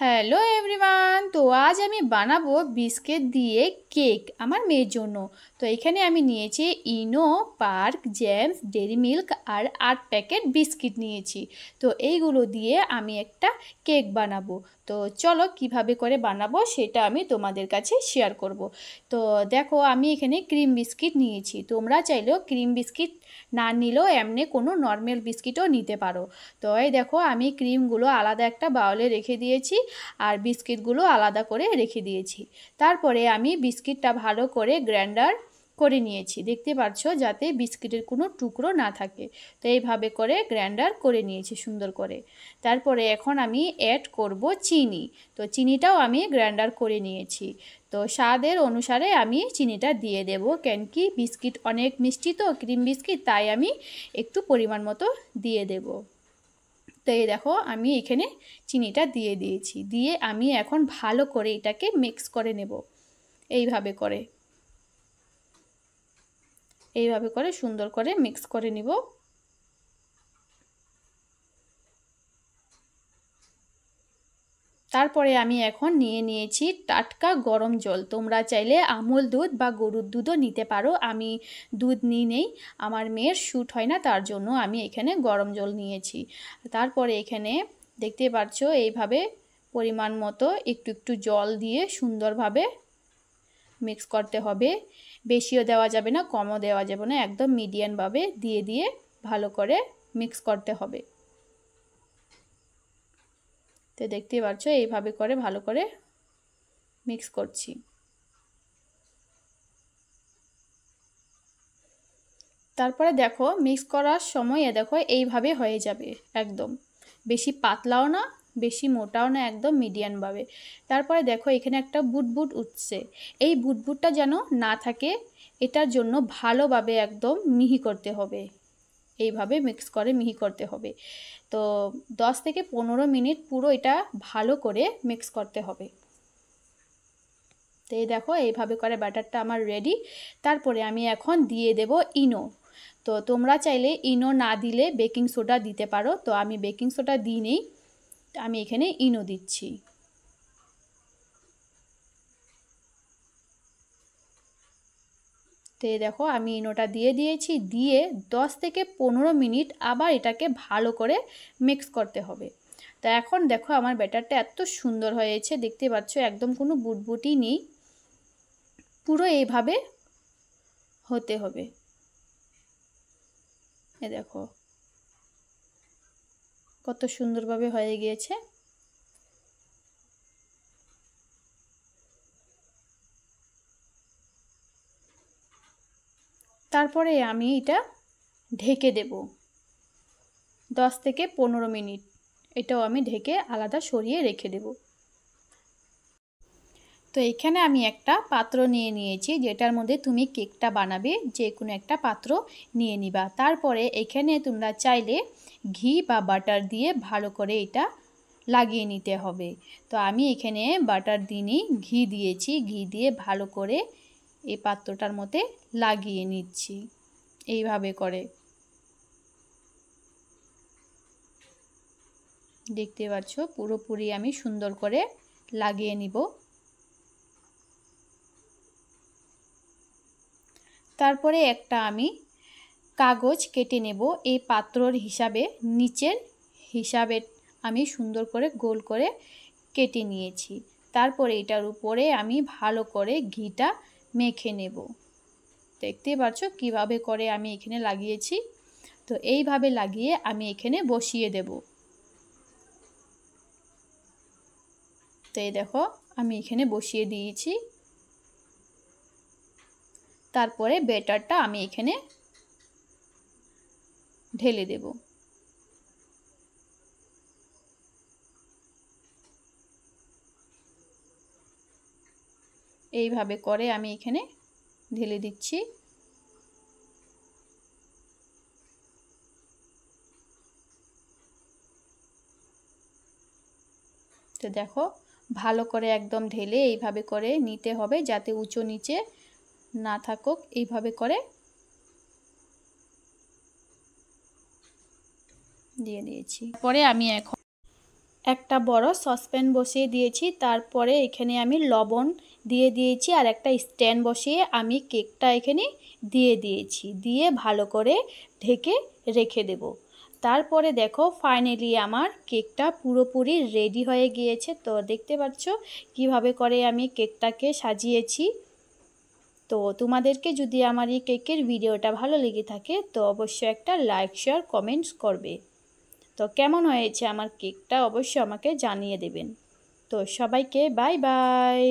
Hello everyone, তো আজ আমি বানাবো বিস্কিট দিয়ে কেক আমার মেয়ের জন্য। তো এখানে আমি নিয়েছি ইনো, পার্ক, জেমস, ডেরি মিল্ক আর 8 প্যাকেট বিস্কিট নিয়েছি। তো এইগুলো দিয়ে আমি একটা কেক বানাবো। তো চলো কিভাবে করে বানাবো সেটা আমি তোমাদের কাছে শেয়ার করব। তো দেখো, আমি এখানে ক্রিম বিস্কিট নিয়েছি। তোমরা চাইলেও ক্রিম বিস্কিট না নিলেও এমনি কোনো নর্মাল বিস্কিটও নিতে পারো। তো এই দেখো, আমি ক্রিমগুলো আলাদা একটা বাউলে রেখে দিয়েছি আর বিস্কিটগুলো আলাদা করে রেখে দিয়েছি। তারপরে আমি বিস্কিটটা ভালো করে গ্রাইন্ডার করে নিয়েছি, দেখতে পাচ্ছ, যাতে বিস্কিটের কোনো টুকরো না থাকে। তো এইভাবে করে গ্রাইন্ডার করে নিয়েছি সুন্দর করে। তারপরে এখন আমি অ্যাড করব চিনি। তো চিনিটাও আমি গ্রাইন্ডার করে নিয়েছি। তো স্বাদের অনুসারে আমি চিনিটা দিয়ে দেব, কেন কি বিস্কিট অনেক মিষ্টি, তো ক্রিম বিস্কিট, তাই আমি একটু পরিমাণ মতো দিয়ে দেব। তো এই দেখো, আমি এখানে চিনিটা দিয়ে দিয়েছি। দিয়ে আমি এখন ভালো করে এটাকে মিক্স করে নেব। এইভাবে করে এইভাবে করে সুন্দর করে মিক্স করে নিব। তারপরে আমি এখন নিয়েছি টাটকা গরম জল। তোমরা চাইলে আমুল দুধ বা গরুর দুধও নিতে পারো। আমি দুধ নেই, আমার মেয়ের শ্যুট হয় না, তার জন্য আমি এখানে গরম জল নিয়েছি। তারপরে এখানে দেখতে পাচ্ছ, এইভাবে পরিমাণ মতো একটু একটু জল দিয়ে সুন্দরভাবে মিক্স করতে হবে। বেশিও দেওয়া যাবে না, কমও দেওয়া যাবে না, একদম মিডিয়ামভাবে দিয়ে দিয়ে ভালো করে মিক্স করতে হবে। তো দেখতেই পাচ্ছ, এইভাবে করে ভালো করে মিক্স করছি। তারপরে দেখো, মিক্স করার সময় দেখো এইভাবে হয়ে যাবে একদম, বেশি পাতলাও না বেশি মোটাও না, একদম মিডিয়ামভাবে। তারপরে দেখো, এখানে একটা বুটবুট উঠছে। এই বুটবুটটা যেন না থাকে, এটার জন্য ভালোভাবে একদম মিহি করতে হবে। এইভাবে মিক্স করে মিহি করতে হবে। তো 10 থেকে 15 মিনিট পুরো এটা ভালো করে মিক্স করতে হবে। তো এই দেখো, এইভাবে করে ব্যাটারটা আমার রেডি। তারপরে আমি এখন দিয়ে দেব ইনো। তো তোমরা চাইলে ইনো না দিলে বেকিং সোডা দিতে পারো। তো আমি বেকিং সোডা দিই নেই, আমি এখানে ইনো দিচ্ছি। তো এই দেখো, আমি ইনোটা দিয়ে দিয়েছি। দিয়ে 10 থেকে 15 মিনিট আবার এটাকে ভালো করে মিক্স করতে হবে। তো এখন দেখো, আমার ব্যাটারটা এত সুন্দর হয়েছে, দেখতে পাচ্ছ, একদম কোনো বুটবুটি নেই, পুরো এইভাবে হতে হবে। এ দেখো কত সুন্দরভাবে হয়ে গিয়েছে। তারপরে আমি এটা ঢেকে দেব 10 থেকে 15 মিনিট। এটাও আমি ঢেকে আলাদা সরিয়ে রেখে দেব। তো এখানে আমি একটা পাত্র নিয়েছি, যেটার মধ্যে তুমি কেকটা বানাবে, যে কোনো একটা পাত্র নিয়ে নিবা। তারপরে এখানে তোমরা চাইলে ঘি বা বাটার দিয়ে ভালো করে এটা লাগিয়ে নিতে হবে। তো আমি এখানে বাটার দিইনি, ঘি দিয়েছি। ঘি দিয়ে ভালো করে এই পাত্রটার মধ্যে লাগিয়ে নিচ্ছি এইভাবে করে। দেখতে পাচ্ছ, পুরোপুরি আমি সুন্দর করে লাগিয়ে নিব। তারপরে একটা আমি কাগজ কেটে নেব এই পাত্রর হিসাবে, নিচের হিসাবে আমি সুন্দর করে গোল করে কেটে নিয়েছি। তারপরে এটার উপরে আমি ভালো করে ঘিটা মেখে নেব। দেখতে পাচ্ছ কিভাবে করে আমি এখানে লাগিয়েছি। তো এইভাবে লাগিয়ে আমি এখানে বসিয়ে দেব। তো এই দেখো, আমি এখানে বসিয়ে দিয়েছি। তারপরে ব্যাটারটা আমি এখানে ঢেলে দেব। এইভাবে করে আমি এখানে ঢেলে দিচ্ছি। তো দেখো, ভালো করে একদম ঢেলে এইভাবে করে নিতে হবে, যাতে উঁচু নিচে না থাকুক। এইভাবে করে দিয়ে দিয়েছি। পরে আমি একটা বড় সসপ্যান বসিয়ে দিয়েছি, তারপরে এখানে আমি লবণ দিয়ে দিয়েছি আর একটা স্ট্যান্ড বসিয়ে আমি কেকটা এখানে দিয়ে দিয়েছি, দিয়ে ভালো করে ঢেকে রেখে দেব। তারপরে দেখো ফাইনালি আমার কেকটা পুরোপুরি রেডি হয়ে গিয়েছে। তো দেখতে পাচ্ছ কিভাবে করে আমি কেকটাকে সাজিয়েছি। তো তোমাদেরকে যদি আমার এই কেকের ভিডিওটা ভালো লেগে থাকে তো অবশ্যই একটা লাইক শেয়ার কমেন্টস করবে। তো কেমন হয়েছে আমার কেকটা অবশ্যই আমাকে জানিয়ে দেবেন। তো সবাইকে বাই বাই।